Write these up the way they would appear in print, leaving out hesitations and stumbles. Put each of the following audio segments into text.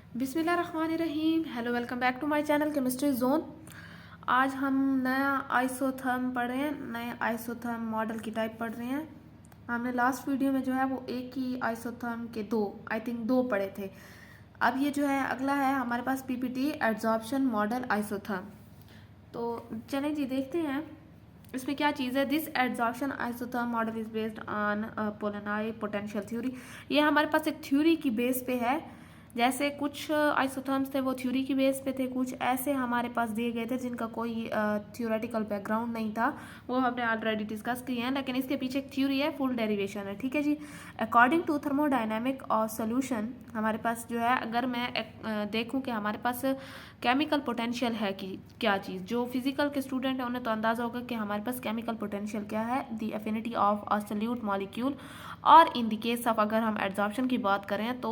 बिस्मिल्लाहिर्रहमानिर्रहीम। Hello, welcome back to my channel chemistry zone. आज हम नया आइसोथर्म पढ़ रहे हैं, नए आइसोथर्म मॉडल की टाइप पढ़ रहे हैं। हमने लास्ट वीडियो में जो है वो एक ही आइसोथर्म के दो पढ़े थे। अब ये जो है अगला है हमारे पास पीपीटी एड्जॉर्प्शन मॉडल आइसोथर्म। तो चलें जी देखते हैं इसमें क्या चीज़ है। This adsorption isotherm model is based on Polanyi potential theory. ये हमारे पास एक थ्योरी की बेस पे है। जैसे कुछ आइसोथर्म्स थे वो थ्योरी की बेस पे थे, कुछ ऐसे हमारे पास दिए गए थे जिनका कोई थ्योरेटिकल बैकग्राउंड नहीं था, वो हमने ऑलरेडी डिस्कस किए हैं। लेकिन इसके पीछे एक थ्योरी है, फुल डेरिवेशन है। ठीक है जी। अकॉर्डिंग टू थर्मोडायनेमिक और सोल्यूशन हमारे पास जो है, अगर मैं देखूं कि हमारे पास केमिकल पोटेंशियल है कि क्या चीज़, जो फिजिकल के स्टूडेंट हैं उन्हें तो अंदाज़ा होगा कि हमारे पास केमिकल पोटेंशियल क्या है, the affinity of a solute molecule. और इन द केस ऑफ अगर हम एड्जॉर्प्शन की बात करें तो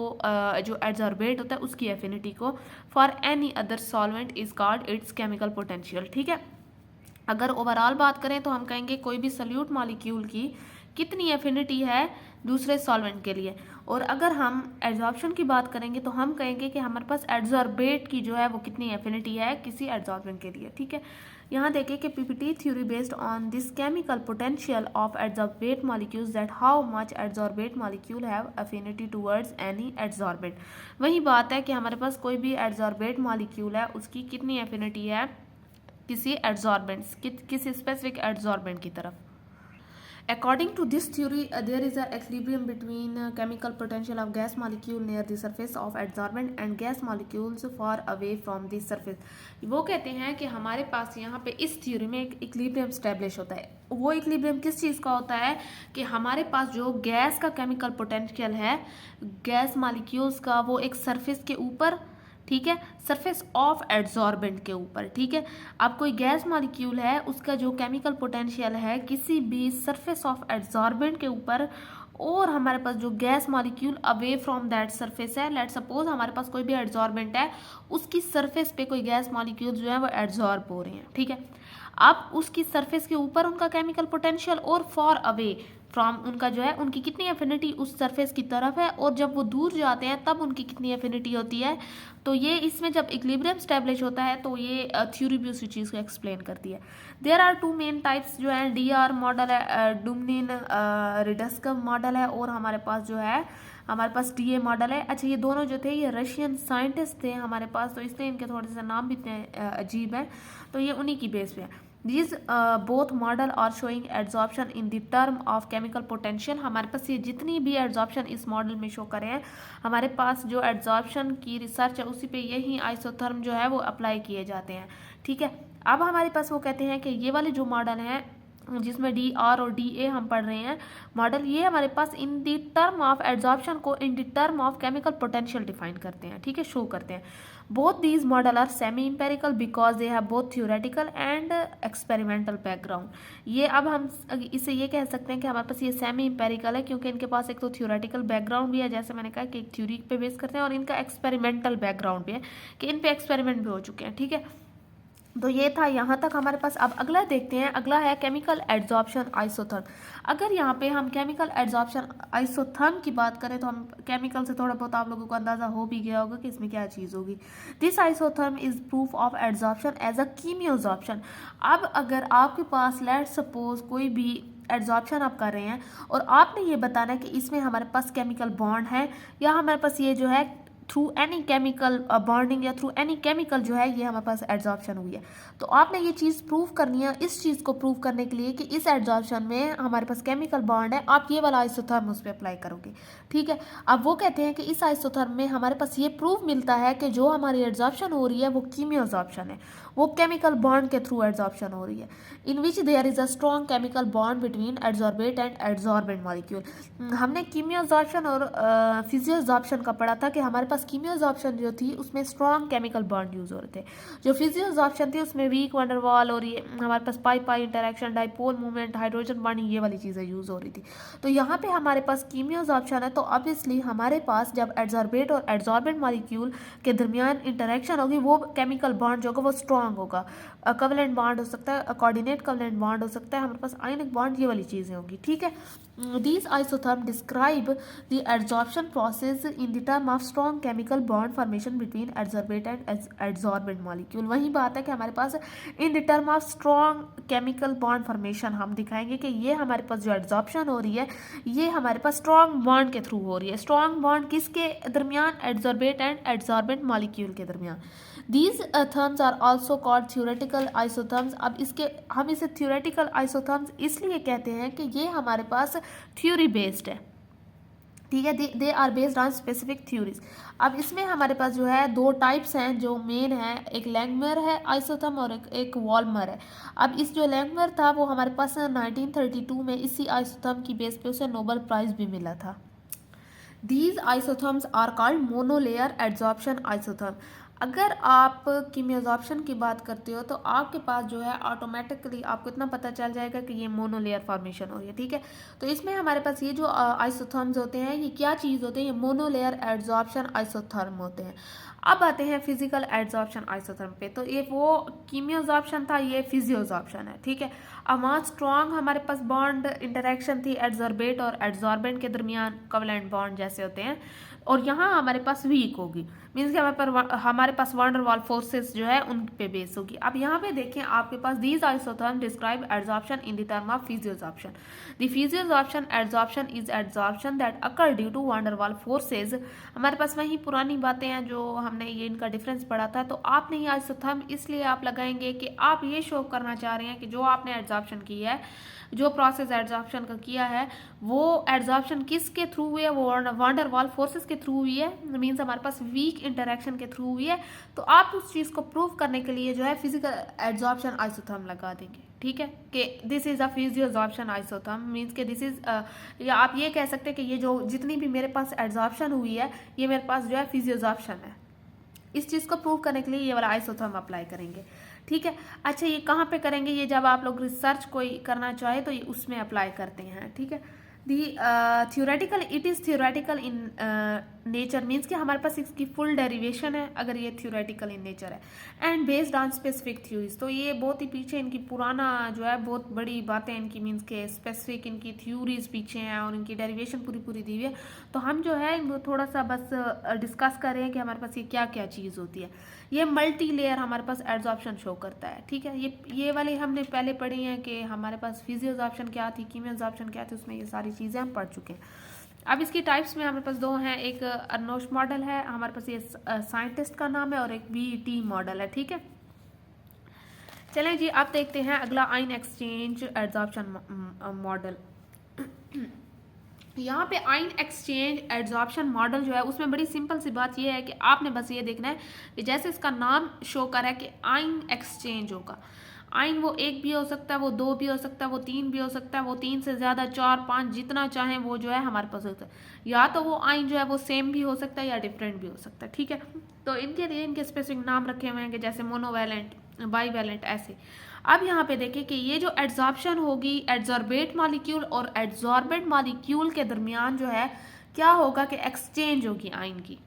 जो एड्जॉर्बेट होता है उसकी एफिनिटी को for any other solvent is called its chemical potential. ठीक है। अगर ओवरऑल बात करें तो हम कहेंगे कोई भी सॉल्यूट मॉलिक्यूल की कितनी एफिनिटी है दूसरे सॉल्वेंट के लिए। और अगर हम एड्जॉर्प्शन की बात करेंगे तो हम कहेंगे कि हमारे पास एड्जॉर्बेट की जो है वो कितनी एफिनिटी है किसी एड्जॉर्बेंट के लिए। ठीक है। यहाँ देखिए कि PPT theory based on this chemical potential of adsorbate molecules that how much adsorbate molecule have affinity towards any adsorbent. वही बात है कि हमारे पास कोई भी एड्जॉर्बेट मॉलिक्यूल है उसकी कितनी एफिनिटी है किसी एड्जॉर्बेंट्स किसी स्पेसिफिक एड्जॉर्बेंट की तरफ। According to this theory, there is an equilibrium between chemical potential of gas molecule near the surface of adsorbent and gas molecules far away from the surface. वो कहते हैं कि हमारे पास यहाँ पे इस थ्योरी में एक इक्विलिब्रियम स्टैब्लिश होता है। वो इक्विलिब्रियम किस चीज़ का होता है कि हमारे पास जो गैस का केमिकल पोटेंशियल है गैस मॉलिक्यूल्स का, वो एक सरफेस के ऊपर, ठीक है, सरफेस ऑफ एड्जॉर्बेंट के ऊपर। ठीक है। अब कोई गैस मॉलिक्यूल है उसका जो केमिकल पोटेंशियल है किसी भी सरफेस ऑफ एड्जॉर्बेंट के ऊपर, और हमारे पास जो gas molecule away from that surface है। लेट सपोज हमारे पास कोई भी एड्जॉर्बेंट है, उसकी सरफेस पे कोई गैस मॉलिक्यूल जो है वो एड्जॉर्ब हो रहे हैं। ठीक है। अब उसकी सरफेस के ऊपर उनका केमिकल पोटेंशियल और फॉर अवे फ्रॉम उनका जो है उनकी कितनी एफिनिटी उस सरफेस की तरफ है, और जब वो दूर जाते हैं तब उनकी कितनी एफिनिटी होती है। तो ये इसमें जब इक्विलिब्रियम स्टैब्लिश होता है तो ये थ्योरी भी उसी चीज़ को एक्सप्लेन करती है। There are two main types जो है, डीआर मॉडल है, डुमनिन रिडस्कव मॉडल है, और हमारे पास जो है हमारे पास डीए मॉडल है। अच्छा, ये दोनों जो थे ये रशियन साइंटिस्ट थे हमारे पास, तो इसलिए इनके थोड़े से नाम भी इतने अजीब हैं, तो ये उन्हीं की बेस पे है। These both model are showing adsorption in the term of chemical potential। हमारे पास ये जितनी भी adsorption इस मॉडल में शो करे हैं, हमारे पास जो adsorption की रिसर्च है उसी पे यही आइसोथर्म जो है वो अप्लाई किए जाते हैं। ठीक है। अब हमारे पास वो कहते हैं कि ये वाले जो मॉडल हैं जिसमें डी आर और डी ए हम पढ़ रहे हैं मॉडल, ये हमारे पास in the term of adsorption को in the term of chemical potential define करते हैं। ठीक है, शो करते हैं। Both these model are semi empirical because they have both theoretical and experimental background. ये अब हम इसे ये कह सकते हैं कि हमारे पास ये सेमी इम्पेरिकल है क्योंकि इनके पास एक तो थ्योरेटिकल बैकग्राउंड भी है, जैसे मैंने कहा कि एक थ्योरी पे बेस करते हैं, और इनका एक्सपेरिमेंटल बैकग्राउंड भी है कि इन पे एक्सपेरिमेंट भी हो चुके हैं। ठीक है। तो ये था यहाँ तक हमारे पास। अब अगला देखते हैं, अगला है केमिकल एड्जॉर्प्शन आइसोथर्म। अगर यहाँ पे हम केमिकल एड्जॉर्प्शन आइसोथर्म की बात करें तो हम केमिकल से थोड़ा बहुत आप लोगों को अंदाजा हो भी गया होगा कि इसमें क्या चीज़ होगी। This isotherm is proof of adsorption as a chemisorption. अब अगर आपके पास लेट सपोज कोई भी एड्जॉर्प्शन आप कर रहे हैं और आपने ये बताना है कि इसमें हमारे पास केमिकल बॉन्ड है, या हमारे पास ये जो है थ्रू एनी केमिकल बॉन्डिंग या थ्रू एनी केमिकल जो है ये हमारे पास एड्जॉर्प्शन हुई है, तो आपने ये चीज़ प्रूव करनी है। इस चीज़ को प्रूव करने के लिए कि इस एड्जॉर्प्शन में हमारे पास केमिकल बॉन्ड है, आप ये वाला आइसोथर्म उस पर अप्लाई करोगे। ठीक है। अब वो कहते हैं कि इस आइसोथर्म में हमारे पास ये प्रूफ मिलता है कि जो हमारी एड्जॉर्प्शन हो रही है वो कीमियोजॉर्प्शन है, वो केमिकल बॉन्ड के थ्रू एड्जॉर्प्शन हो रही है, in which there is a strong chemical bond between adsorbate and adsorbent molecule. हमने कीमियोजॉर्प्शन और फिजियोजॉर्प्शन का पढ़ा था कि हमारे पास कीमियोजॉर्प्शन जो थी उसमें स्ट्रॉन्ग केमिकल बॉन्ड यूज हो रहे थे, जो फिजियोजॉर्प्शन थी उसमें वीक वंडरवाल और ये हमारे पास pi pi interaction, dipole movement, hydrogen bonding, ये वाली चीज़ें यूज हो रही थी। तो यहाँ पे हमारे पास कीमियोजॉर्प्शन है, तो ऑब्वियसली हमारे पास जब एड्जॉर्बेट और एड्जॉर्बेंट मॉलिक्यूल के दरमियान इंटरेक्शन होगी वो केमिकल बॉन्ड जो होगा वो स्ट्रॉन्ग होगा। कवलेंट बॉन्ड हो सकता है, कोऑर्डिनेट कवलेंट बॉन्ड हो सकता है, हमारे पास आयनिक बॉन्ड, ये वाली चीज़ें होंगी। ठीक है। These isotherms describe the adsorption process in the term of strong chemical bond formation between adsorbate and adsorbent molecule। वही बात है कि हमारे पास in the term of strong chemical bond formation हम दिखाएंगे कि ये हमारे पास जो adsorption हो रही है ये हमारे पास strong bond के थ्रू हो रही है। strong bond किसके दरमियान? adsorbate and adsorbent molecule के दरमियान। These therms are also called theoretical isotherms। अब इसके हम इसे theoretical isotherms इसलिए कहते हैं कि ये हमारे पास थ्योरी बेस्ड है, ठीक है। They are based on specific theories. अब इसमें हमारे पास जो है दो टाइप्स हैं जो मेन है, एक लैंगमर है आइसोथर्म और एक वॉल्मर है। अब इस जो लैंगमर था वो हमारे पास 1932 में इसी आइसोथर्म की बेस पे उसे नोबेल प्राइज भी मिला था। These isotherms are called monolayer adsorption isotherm। अगर आप कीमियोजॉर्प्शन की बात करते हो तो आपके पास जो है ऑटोमेटिकली आपको इतना पता चल जाएगा कि ये मोनोलेयर फॉर्मेशन हो रही है, ठीक है। तो इसमें हमारे पास ये जो आइसोथर्म्स होते हैं ये क्या चीज़ होते हैं? ये मोनोलेयर एडजॉर्प्शन आइसोथर्म होते हैं। अब आते हैं फिजिकल एडजॉर्प्शन आइसोथर्म पे। तो ये वो कीमियोजॉर्प्शन था, ये फिजियोजॉर्प्शन है, ठीक है। अब वहाँ स्ट्रॉन्ग हमारे पास बॉन्ड इंटरेक्शन थी एडजॉर्बेट और एडजॉर्बेंट के दरमियान, कोवेलेंट बॉन्ड जैसे होते हैं, और यहाँ हमारे पास वीक होगी, मीन्स कि हमारे पास वान डर वाल फोर्सेस जो है उन पे बेस होगी। अब यहाँ पे देखें आपके पास these isotherm describe adsorption in the term of physisorption. The physisorption adsorption is adsorption that occur due to van der Waals forces. हमारे पास वही पुरानी बातें हैं जो हमने ये इनका डिफरेंस पढ़ा था। तो आपने ये आइसोथर्म इसलिए आप लगाएंगे कि आप ये शो करना चाह रहे हैं कि जो आपने एडजॉर्प्शन की है, जो प्रोसेस एडजॉर्प्शन का किया है, वो एडजॉर्प्शन किसके थ्रू हुई है? वो वान डर वाल फोर्सेस के थ्रू हुई है, मीन्स हमारे पास वीक इंटरेक्शन के थ्रू हुई है। तो आप उस चीज़ को प्रूव करने के लिए जो है फिजिकल एडजॉर्प्शन आइसोथर्म लगा देंगे, ठीक है, कि this is a physisorption isotherm, means के दिस इज, या आप ये कह सकते हैं कि ये जो जितनी भी मेरे पास एडजॉर्प्शन हुई है ये मेरे पास जो है फिजियोजॉर्प्शन है। इस चीज़ को प्रूव करने के लिए ये वाला आइसोथर्म अप्लाई करेंगे, ठीक है। अच्छा, ये कहाँ पे करेंगे? ये जब आप लोग रिसर्च कोई करना चाहे तो ये उसमें अप्लाई करते हैं, ठीक है। The theoretical, it is theoretical in nature, means कि हमारे पास इसकी फुल डेरिवेशन है अगर ये थियोरेटिकल इन नेचर है, and based on specific theories. तो ये बहुत ही पीछे इनकी पुराना जो है बहुत बड़ी बातें इनकी, मीन्स के स्पेसिफिक इनकी थ्योरीज पीछे हैं और इनकी डेरिवेशन पूरी पूरी दी हुई है। तो हम जो है इनको थोड़ा सा बस डिस्कस कर रहे हैं कि हमारे पास ये क्या क्या चीज़ होती है। ये मल्टी लेयर हमारे पास एडजॉर्प्शन शो करता है, ठीक है। ये वाली हमने पहले पढ़ी हैं कि हमारे पास फिजियोजॉर्प्शन क्या थी, कीमियोजॉर्प्शन क्या थी, उसमें ये सारी चीज़ें हम पढ़ चुके हैं। अब इसकी टाइप्स में हमारे पास दो हैं, एक अर्नोश मॉडल है हमारे पास, ये साइंटिस्ट का नाम है, और एक बीटी मॉडल है, ठीक है। चलें जी, अब देखते हैं अगला आयन एक्सचेंज एडजॉर्प्शन मॉडल। यहाँ पे आयन एक्सचेंज एडजॉर्प्शन मॉडल जो है उसमें बड़ी सिंपल सी बात यह है कि आपने बस ये देखना है कि जैसे इसका नाम शो कर रहा है कि आयन एक्सचेंज होगा। आयन वो एक भी हो सकता है, वो दो भी हो सकता है, वो तीन भी हो सकता है, वो तीन से ज़्यादा, चार, पाँच, जितना चाहें वो जो है हमारे पास होता है। या तो वो आयन जो है वो सेम भी हो सकता है या डिफरेंट भी हो सकता है, ठीक है। तो इनके लिए इनके स्पेसिफिक नाम रखे हुए हैं कि जैसे मोनोवैलेंट, बाईवैलेंट, ऐसे। अब यहाँ पे देखें कि ये जो एडजॉर्प्शन होगी एडजॉर्बेट मॉलिक्यूल और एडजॉर्बेंट मॉलिक्यूल के दरमियान जो है क्या होगा कि एक्सचेंज होगी आयन की।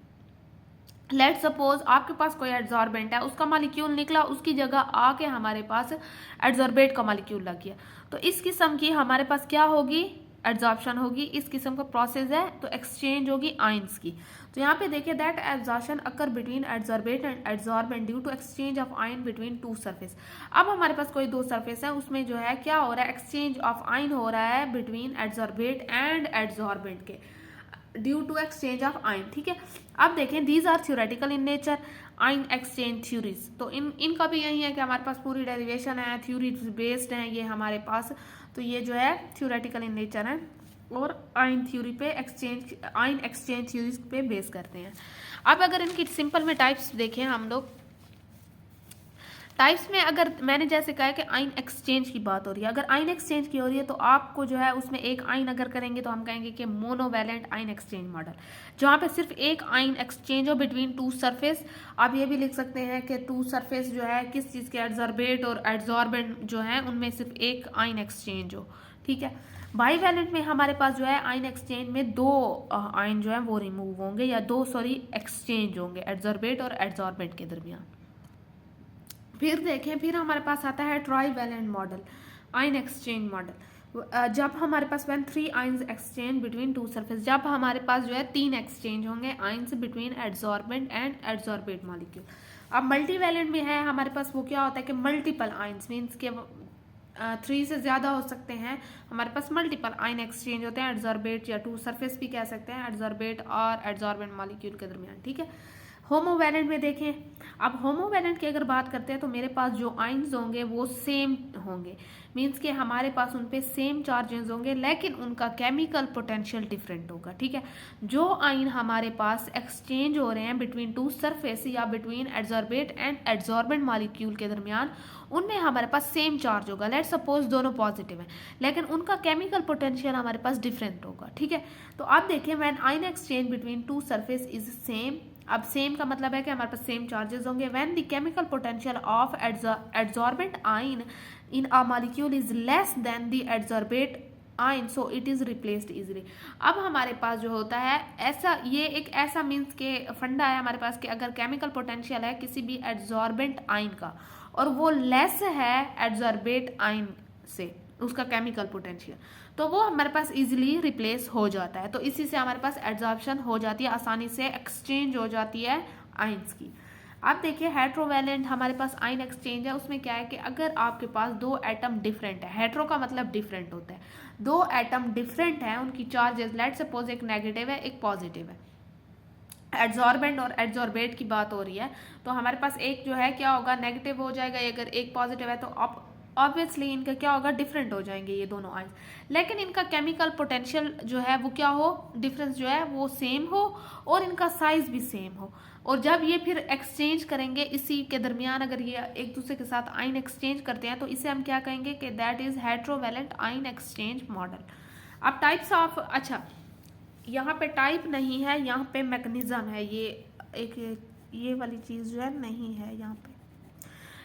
लेट सपोज आपके पास कोई एडजॉर्बेंट है, उसका मॉलिक्यूल निकला, उसकी जगह आके हमारे पास एडजॉर्बेट का मॉलिक्यूल लग गया। तो इस किस्म की हमारे पास क्या होगी? एडजॉर्प्शन होगी। इस किस्म का प्रोसेस है तो एक्सचेंज होगी आयंस की। तो यहाँ पे देखिए that absorption occur between adsorbate and adsorbent due to exchange of ion between two surface. अब हमारे पास कोई दो सरफेस है, उसमें जो है क्या हो रहा है? एक्सचेंज ऑफ आयन हो रहा है बिटवीन एडजॉर्बेट एंड एडजॉर्बेंट के, due to exchange of ion, ठीक है। अब देखें these are theoretical in nature ion exchange theories. तो इनका भी यही है कि हमारे पास पूरी डेरिवेशन है, थ्योरी बेस्ड है ये हमारे पास। तो ये जो है थ्योरेटिकल इन नेचर है और आयन थ्योरी पे आयन एक्सचेंज थ्योरीज पे बेस करते हैं। अब अगर इनकी सिंपल में टाइप्स देखें हम लोग, टाइप्स में अगर मैंने जैसे कहा कि आयन एक्सचेंज की बात हो रही है, अगर आयन एक्सचेंज की हो रही है तो आपको जो है उसमें एक आयन अगर करेंगे तो हम कहेंगे कि मोनोवैलेंट आयन एक्सचेंज मॉडल, जहाँ पे सिर्फ एक आयन एक्सचेंज हो बिटवीन टू सरफेस। आप ये भी लिख सकते हैं कि टू सरफेस जो है किस चीज़ के, एडजॉर्बेट और एडजॉर्बेंट जो है उनमें सिर्फ एक आयन एक्सचेंज हो, ठीक है। बाईवैलेंट में हमारे पास जो है आयन एक्सचेंज में दो आयन जो है वो रिमूव होंगे, या दो एक्सचेंज होंगे एडजॉर्बेट और एडजॉर्बेंट के दरमियान। फिर देखें, फिर हमारे पास आता है trivalent model, ion exchange model. जब हमारे पास when 3 ions exchange between 2 surface, जब हमारे पास जो है 3 एक्सचेंज होंगे ions between adsorbent and adsorbate molecule. अब मल्टीवैलेंट में है हमारे पास, वो क्या होता है कि मल्टीपल आयंस मीन्स के 3 से ज़्यादा हो सकते हैं, हमारे पास मल्टीपल आयन एक्सचेंज होते हैं एडजॉर्बेट या 2 सरफेस भी कह सकते हैं एडजॉर्बेट और एडजॉर्बेंट मॉलिक्यूल के दरमियान, ठीक है। होमोवैलेंट में देखें, अब होमोवैलेंट की अगर बात करते हैं तो मेरे पास जो आयंस होंगे वो सेम होंगे, मीन्स के हमारे पास उन पे सेम चार्जेस होंगे लेकिन उनका केमिकल पोटेंशियल डिफरेंट होगा, ठीक है। जो आयन हमारे पास एक्सचेंज हो रहे हैं बिटवीन 2 सरफेस या between adsorbate and adsorbent molecule के दरमियान, उनमें हमारे पास सेम चार्ज होगा, लेट्स सपोज दोनों पॉजिटिव हैं लेकिन उनका केमिकल पोटेंशियल हमारे पास डिफरेंट होगा, ठीक है। तो आप देखें when ion exchange between 2 surface is same, अब सेम का मतलब है कि हमारे पास सेम चार्जेस होंगे। When the chemical potential of adsorbent ion in a molecule is less than the adsorbate ion so it is replaced easily. अब हमारे पास जो होता है ऐसा, ये एक ऐसा मीन्स के फंडा है हमारे पास कि अगर केमिकल पोटेंशियल है किसी भी एडजॉर्बेंट आयन का और वो लेस है एडजॉर्बेट आयन से उसका केमिकल पोटेंशियल, तो वो हमारे पास इजीली रिप्लेस हो जाता है। तो इसी से हमारे पास एड्जॉर्प्शन हो जाती है, आसानी से एक्सचेंज हो जाती है आयंस की। आप देखिए हेट्रोवैलेंट हमारे पास आयन एक्सचेंज है, उसमें क्या है कि अगर आपके पास 2 एटम डिफरेंट है, हेट्रो का मतलब डिफरेंट होता है, 2 एटम डिफरेंट है उनकी चार्जेस, लेट्स सपोज एक नेगेटिव है एक पॉजिटिव है, एडजॉर्बेंट और एडजॉर्बेट की बात हो रही है, तो हमारे पास एक जो है क्या होगा नेगेटिव हो जाएगा, अगर एक पॉजिटिव है तो ऑब्वियसली इनका क्या होगा डिफरेंट हो जाएंगे ये दोनों आयंस, लेकिन इनका केमिकल पोटेंशियल जो है वो क्या हो, डिफरेंस जो है वो सेम हो और इनका साइज भी सेम हो। और जब ये फिर एक्सचेंज करेंगे इसी के दरमियान, अगर ये एक दूसरे के साथ आयन एक्सचेंज करते हैं तो इसे हम क्या कहेंगे कि that is heterovalent ion exchange model. अब टाइप्स ऑफ, अच्छा यहाँ पे टाइप नहीं है, यहाँ पे मैकेनिज्म है, ये वाली चीज़ जो है नहीं है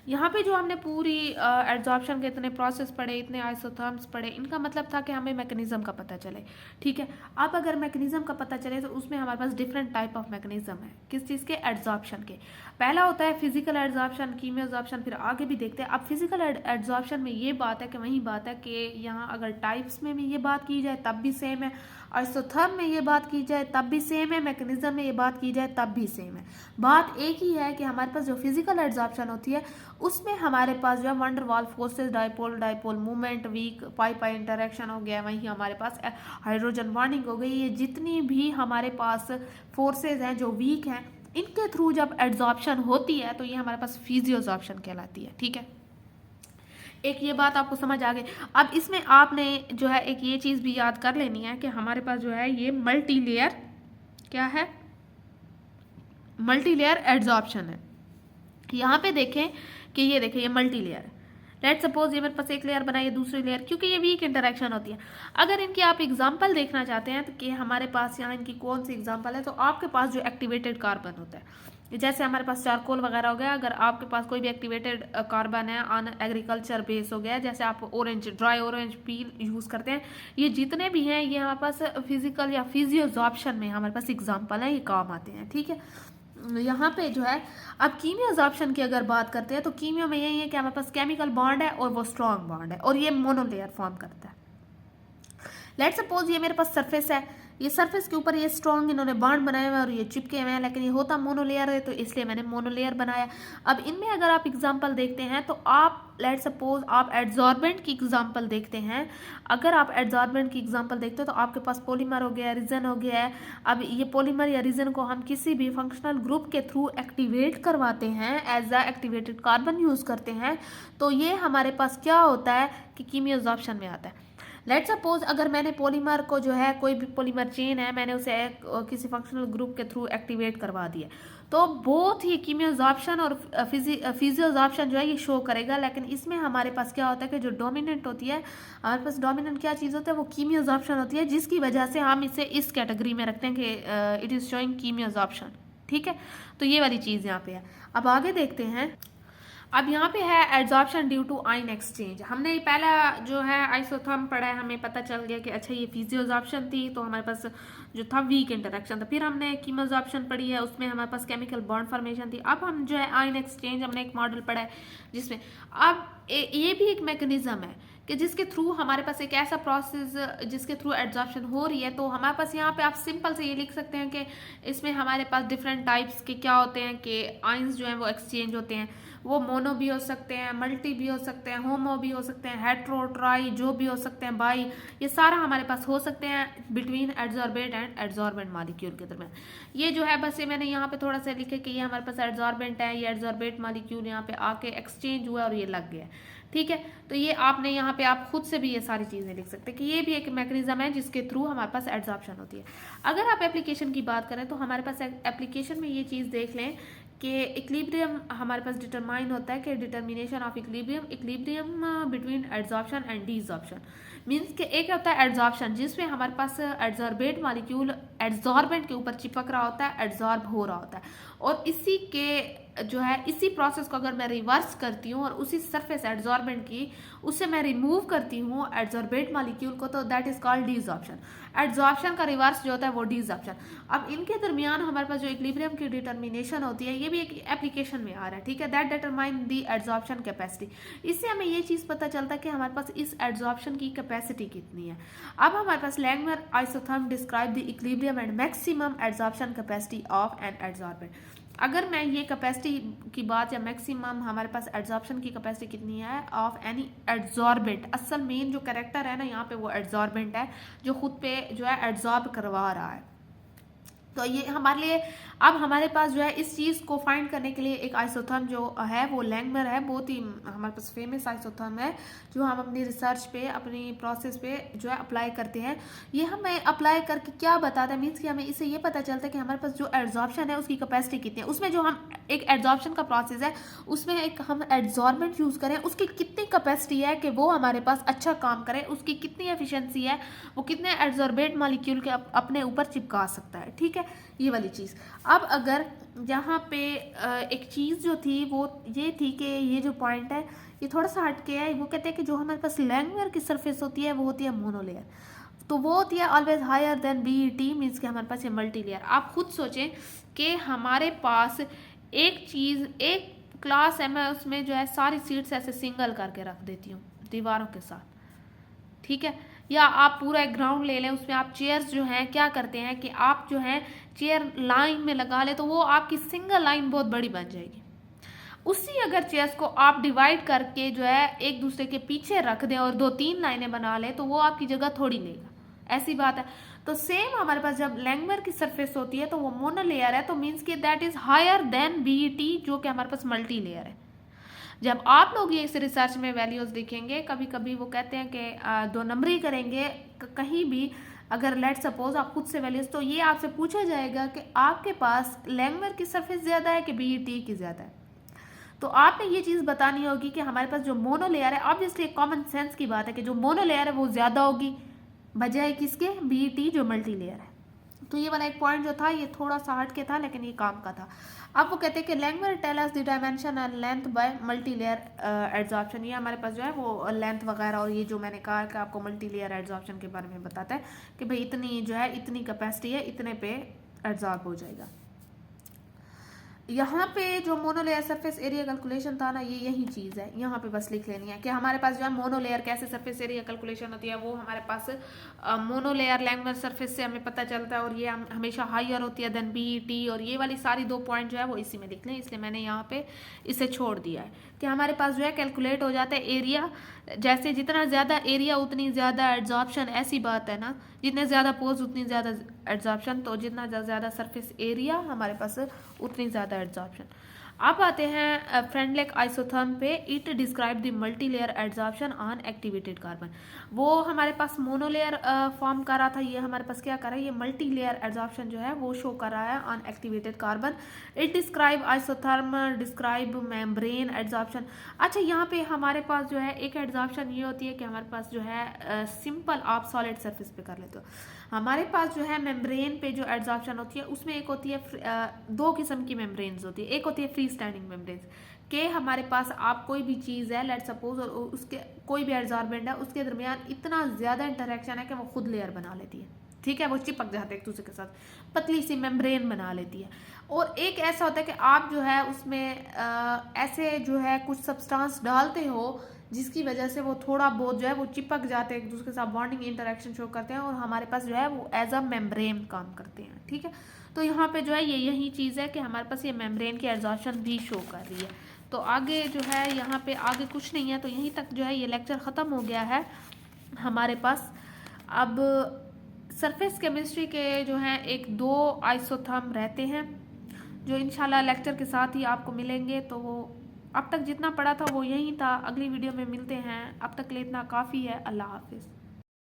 यहाँ पे जो हमने पूरी एड्जॉर्प्शन के इतने प्रोसेस पढ़े, इतने आइसोथर्म्स पढ़े, इनका मतलब था कि हमें मैकेनिज्म का पता चले, ठीक है। अब अगर मैकेनिज्म का पता चले तो उसमें हमारे पास डिफरेंट टाइप ऑफ मैकेनिज्म है, किस चीज़ के, एड्जॉर्प्शन के। पहला होता है फिजिकल एड्जॉर्प्शन, कीमियो एड्जॉर्प्शन, फिर आगे भी देखते हैं। अब फिजिकल एड्जॉर्प्शन में ये बात है कि वही बात है कि यहाँ अगर टाइप्स में भी ये बात की जाए तब भी सेम है, आइसोथर्म में ये बात की जाए तब भी सेम है, मैकेनिज्म में ये बात की जाए तब भी सेम है। बात एक ही है कि हमारे पास जो फिजिकल एड्जॉर्प्शन होती है उसमें हमारे पास जो है वंडर वाल forces, dipole dipole movement, week पाई पाई इंटरेक्शन हो गया, वहीं हमारे पास हाइड्रोजन बॉन्डिंग हो गई, ये जितनी भी हमारे पास फोर्सेज हैं जो वीक हैं इनके थ्रू जब एड्जॉर्प्शन होती है तो ये हमारे पास फिजियोजॉर्प्शन कहलाती है, ठीक है। एक ये बात आपको समझ आ गई। अब इसमें आपने जो है एक ये चीज़ भी याद कर लेनी है कि हमारे पास जो है ये मल्टी लेयर क्या है, मल्टी लेयर एड्जॉर्प्शन है। यहाँ पे देखें कि ये देखें ये मल्टी लेयर है, लेट सपोज ये मेरे पास एक लेयर बनाई है दूसरी लेयर, क्योंकि ये वीक इंटरेक्शन होती है। अगर इनकी आप एग्जांपल देखना चाहते हैं तो कि हमारे पास यहाँ इनकी कौन सी एग्जांपल है, तो आपके पास जो एक्टिवेटेड कार्बन होता है, जैसे हमारे पास चारकोल वगैरह हो गया, अगर आपके पास कोई भी एक्टिवेटेड कार्बन है ऑन एग्रीकल्चर बेस हो गया, जैसे आप orange dry orange peel use करते हैं, ये जितने भी हैं ये हमारे पास फिजिकल या फिजियोजॉर्प्शन में हमारे पास एग्जाम्पल है, ये काम आते हैं, ठीक है। यहाँ पे जो है अब कीमियोजॉर्प्शन की अगर बात करते हैं तो कीमियो में यही है कि हमारे पास केमिकल बॉन्ड है और वो स्ट्रॉन्ग बॉन्ड है और ये मोनोलेयर फॉर्म करता है। लेट सपोज ये मेरे पास सरफेस है, ये सरफेस के ऊपर ये स्ट्रॉन्ग इन्होंने बॉन्ड बनाए हुए हैं और ये चिपके हुए हैं, लेकिन ये होता मोनोलेयर है तो इसलिए मैंने मोनोलेयर बनाया। अब इनमें अगर आप एग्जांपल देखते हैं तो आप लेट सपोज आप एड्जॉर्बेंट की एग्जांपल देखते हैं, अगर आप एड्जॉर्बेंट की एग्जांपल देखते हो तो आपके पास पॉलीमर हो गया, रीजन हो गया है। अब ये पॉलीमर या रीजन को हम किसी भी फंक्शनल ग्रुप के थ्रू एक्टिवेट करवाते हैं, as a activated carbon use करते हैं, तो ये हमारे पास क्या होता है कि कीमियोजॉर्प्शन में आता है। लेट सपोज अगर मैंने पॉलीमर को जो है कोई भी पॉलीमर चेन है मैंने उसे किसी फंक्शनल ग्रुप के थ्रू एक्टिवेट करवा दिया, तो बोथ ही कीमियोजॉर्प्शन और फिजियोजॉर्प्शन जो है ये शो करेगा। लेकिन इसमें हमारे पास क्या होता है कि जो डोमिनेंट होती है, हमारे पास डोमिनेंट क्या चीज़ होता है, वो कीमियोजॉर्प्शन होती है, जिसकी वजह से हम इसे इस कैटेगरी में रखते हैं कि इट इज़ शोइंग कीमियोजॉर्प्शन, ठीक है। तो ये वाली चीज़ यहाँ पे है। अब आगे देखते हैं, अब यहाँ पे है adsorption due to ion exchange. हमने पहला जो है आइसोथर्म पढ़ा है, हमें पता चल गया कि अच्छा ये फिजियोजॉर्प्शन थी तो हमारे पास जो था वीक इंटरेक्शन था। फिर हमने कीमोजॉर्प्शन पढ़ी है, उसमें हमारे पास केमिकल बॉन्ड फॉर्मेशन थी। अब हम जो है आयन एक्सचेंज हमने एक मॉडल पढ़ा है जिसमें अब ये भी एक मैकेनिज्म है कि जिसके थ्रू हमारे पास एक ऐसा प्रोसेस जिसके थ्रू एड्जॉर्प्शन हो रही है। तो हमारे पास यहाँ पे आप सिंपल से ये लिख सकते हैं कि इसमें हमारे पास डिफरेंट टाइप्स के क्या होते हैं कि आयंस जो हैं वो एक्सचेंज होते हैं। वो मोनो भी हो सकते हैं, मल्टी भी हो सकते हैं, होमो भी हो सकते हैं, हेट्रो, ट्राई, जो भी हो सकते हैं, बाई, ये सारा हमारे पास हो सकते हैं between adsorbent and adsorbent molecule के दरमियान। ये जो है बस ये मैंने यहाँ पे थोड़ा सा लिखे कि ये हमारे पास एड्जॉर्बेंट है, ये एड्जॉर्बेंट मॉलिक्यूल यहाँ पे आके एक्सचेंज हुआ और ये लग गया। ठीक है, तो ये आपने यहाँ पे आप खुद से भी ये सारी चीज़ें लिख सकते हैं कि ये भी एक मैकेनिज्म है जिसके थ्रू हमारे पास एड्जॉर्प्शन होती है। अगर आप एप्लीकेशन की बात करें तो हमारे पास एप्लीकेशन में ये चीज़ देख लें कि इक्विलिब्रियम हमारे पास डिटरमाइन होता है कि determination of equilibrium between adsorption and desorption. Means कि एक होता है एड्जॉर्प्शन जिसमें हमारे पास एड्जॉर्बेट मॉलिक्यूल एड्जॉर्बेंट के ऊपर चिपक रहा होता है, एड्जॉर्ब हो रहा होता है, और इसी के जो है इसी प्रोसेस को अगर मैं रिवर्स करती हूँ और उसी सरफेस एड्जॉर्बेंट की उससे मैं रिमूव करती हूँ एड्जॉर्बेट मॉलिक्यूल को, तो दैट इज कॉल्ड डीजॉर्प्शन। एड्जॉर्प्शन का रिवर्स जो होता है वो डीजॉर्प्शन। अब इनके दरमियान हमारे पास जो इक्विलिब्रियम की डिटर्मिनेशन होती है ये भी एक एप्लीकेशन में आ रहा है। ठीक है, that determine the adsorption capacity. इससे हमें ये चीज़ पता चलता है कि हमारे पास इस एड्जॉर्प्शन की कैपेसिटी कितनी है। अब हमारे पास Langmuir isotherm describe the equilibrium and maximum adsorption capacity of an adsorbent. अगर मैं ये कैपेसिटी की बात या मैक्सिमम हमारे पास एड्जॉर्प्शन की कैपेसिटी कितनी है ऑफ एनी एड्जॉर्बेंट, असल मेन जो कैरेक्टर है ना यहाँ पे वो एड्जॉर्बेंट है जो खुद पे जो है एड्जॉर्ब करवा रहा है। तो ये हमारे लिए अब हमारे पास जो है इस चीज़ को फाइंड करने के लिए एक आइसोथर्म जो है वो लैंगमर है, बहुत ही हमारे पास फेमस आइसोथर्म है जो हम अपनी रिसर्च पे अपनी प्रोसेस पे जो है अप्लाई करते हैं। ये हमें अप्लाई करके क्या बताता है, मीन्स कि हमें इससे ये पता चलता है कि हमारे पास जो एड्जॉर्प्शन है उसकी कैपेसिटी कितनी है। उसमें जो हम एक एड्जॉर्प्शन का प्रोसेस है उसमें एक हम एड्जॉर्बेंट यूज़ करें, उसकी कितनी कैपेसिटी है कि वो हमारे पास अच्छा काम करे, उसकी कितनी एफिशिएंसी है, वो कितने एड्जॉर्बेंट मॉलिक्यूल के अपने ऊपर चिपका सकता है। ठीक है, ये वाली चीज़। अब अगर यहाँ पे एक चीज़ जो थी वो ये थी कि ये जो पॉइंट है ये थोड़ा सा हट के है, वो कहते हैं कि जो हमारे पास लैंगमर की सरफेस होती है वो होती है मोनोलेयर, तो वो होती है always higher than BET, means कि हमारे पास ये मल्टी लेयर। आप खुद सोचें कि हमारे पास एक चीज़ एक क्लास है, मैं उसमें जो है सारी सीट्स ऐसे सिंगल करके रख देती हूँ दीवारों के साथ। ठीक है, या आप पूरा एक ग्राउंड ले लें उसमें आप चेयर्स जो हैं क्या करते हैं कि आप जो है चेयर लाइन में लगा ले तो वो आपकी सिंगल लाइन बहुत बड़ी बन जाएगी। उसी अगर चेयर्स को आप डिवाइड करके जो है एक दूसरे के पीछे रख दें और 2-3 लाइनें बना लें तो वो आपकी जगह थोड़ी लेगा, ऐसी बात है। तो सेम हमारे पास जब लैंगमर की सरफेस होती है तो वो मोनोलेयर है, तो मीन्स कि that is higher than BET जो कि हमारे पास मल्टी लेयर है। जब आप लोग ये इस रिसर्च में वैल्यूज देखेंगे कभी कभी वो कहते हैं कि 2 नंबरी करेंगे कहीं भी, अगर लेट सपोज आप खुद से वैल्यूज, तो ये आपसे पूछा जाएगा कि आपके पास लैंगमर की सरफेस ज़्यादा है कि बीईटी की ज़्यादा है। तो आपने ये चीज़ बतानी होगी कि हमारे पास जो मोनो लेयर है, ऑब्वियसली कॉमन सेंस की बात है कि जो मोनो लेयर है वो ज़्यादा होगी बजाय किसके, बीईटी जो मल्टी लेयर है। तो ये वाला एक पॉइंट जो था ये थोड़ा सा हट के था लेकिन ये काम का था। अब वो कहते हैं कि Langmuir tell us the dimension and length by multi layer adsorption. ये हमारे पास जो है वो लेंथ वगैरह और ये जो मैंने कहा कि आपको मल्टी लेयर एड्जॉर्प्शन के बारे में बताता है कि भाई इतनी जो है इतनी कैपेसिटी है, इतने पे एड्जॉर्ब हो जाएगा। यहाँ पे जो मोनोलेयर सरफेस एरिया कैलकुलेशन था ना, ये यही चीज़ है, यहाँ पे बस लिख लेनी है कि हमारे पास जो है मोनोलेयर कैसे सरफेस एरिया कैलकुलेशन होती है वो हमारे पास मोनोलेयर लैंगमर सरफेस से हमें पता चलता है और ये हमेशा हायर होती है देन बीईटी, और ये वाली सारी 2 पॉइंट जो है वो इसी में लिख लें, इसलिए मैंने यहाँ पे इसे छोड़ दिया है कि हमारे पास जो है कैलकुलेट हो जाता है एरिया, जैसे जितना ज़्यादा एरिया उतनी ज़्यादा एड्जॉर्प्शन, ऐसी बात है ना, जितने ज़्यादा पोज उतनी ज़्यादा एड्जॉर्प्शन, तो जितना ज़्यादा सरफेस एरिया हमारे पास उतनी ज़्यादा एड्जॉर्प्शन। अब आते हैं फ्रेंडलिक आइसोथर्म पे, it describe the multi layer adsorption on activated carbon. वो हमारे पास मोनोलेयर फॉर्म कर रहा था, ये हमारे पास क्या कर रहा है, ये मल्टी लेयर एड्जॉर्प्शन जो है वो शो कर रहा है on activated carbon. It describe isotherm describe membrane adsorption. अच्छा, यहाँ पे हमारे पास जो है एक एड्जॉर्प्शन ये होती है कि हमारे पास जो है सिंपल आप सॉलिड सरफेस पे कर लेते हो, हमारे पास जो है मेम्ब्रेन पे जो एड्जॉर्प्शन होती है उसमें एक होती है 2 किस्म की मेम्ब्रेन्स होती है, एक होती है फ्री स्टैंडिंग मेम्ब्रेन्स के हमारे पास आप कोई भी चीज़ है लेट सपोज और उसके कोई भी एड्जॉर्बेंट है उसके दरमियान इतना ज़्यादा इंटरेक्शन है कि वो खुद लेयर बना लेती है। ठीक है, वो चिपक जाते हैं एक दूसरे के साथ, पतली सी मेम्ब्रेन बना लेती है। और एक ऐसा होता है कि आप जो है उसमें ऐसे जो है कुछ सब्सटेंस डालते हो जिसकी वजह से वो थोड़ा बहुत जो है वो चिपक जाते हैं एक दूसरे के साथ, बॉन्डिंग इंटरेक्शन शो करते हैं और हमारे पास जो है वो एज अ मेम्ब्रेन काम करते हैं। ठीक है, तो यहाँ पे जो है ये यही चीज़ है कि हमारे पास ये मेम्ब्रेन की एब्जॉर्प्शन भी शो कर रही है। तो आगे जो है यहाँ पे आगे कुछ नहीं है, तो यहीं तक जो है ये लेक्चर ख़त्म हो गया है हमारे पास। अब सरफेस केमिस्ट्री के जो हैं एक दो आइसोथर्म रहते हैं जो इंशाल्लाह लेक्चर के साथ ही आपको मिलेंगे। तो वो अब तक जितना पढ़ा था वो यही था, अगली वीडियो में मिलते हैं, अब तक के लिए इतना काफ़ी है। अल्लाह हाफिज़।